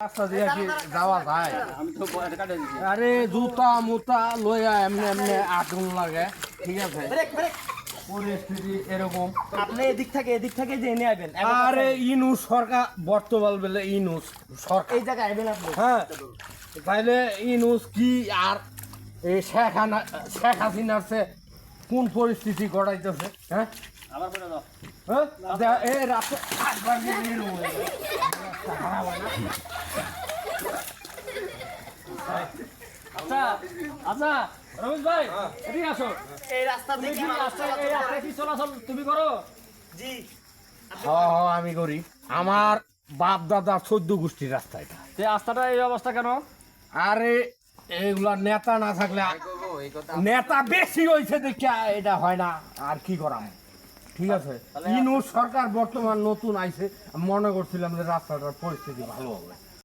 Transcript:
রাস্তা দিয়ে কি যাওয়া যায়? আরে জুতা মুতা লইয়া এমনি এমনি আগুন লাগে, ঠিক আছে? পরিস্থিতি এরকম। আপনি এদিক থেকে যে এনে আইবেন। আরে ইনুস সরকার বর্তমান বেলে ইনুস সরকার এই জায়গায় আইবেন আপনি। হ্যাঁ, তাইলে ইনুস কি আর এই শেখ হাসিনার সে কোন পরিস্থিতি গড়াইতেছে? হ্যাঁ, আবার বলে দাও। হ্যাঁ, এই রাতে একবার দিয়ে নিয়ে নেবো। খারাপ হয় না? আচ্ছা আচ্ছা রমেশ ভাই এদিকে আসো। এই রাস্তা তুমি থেকে কি এই রাস্তায় কি চলাচল তুমি করো? জি। আমি করি। আমার বাপ দাদা 14 গোষ্ঠীর রাস্তা এটা। এই রাস্তাটা এই অবস্থা কেন? আরে এইগুলা নেতা না থাকলে, নেতা বেশি হয়েছে দেখিয়া এটা হয় না, আর কি করাম, ঠিক আছে? ইনু সরকার বর্তমান নতুন আইছে, মনে করছিলাম যে রাস্তাটার পরিস্থিতি ভালো হবে।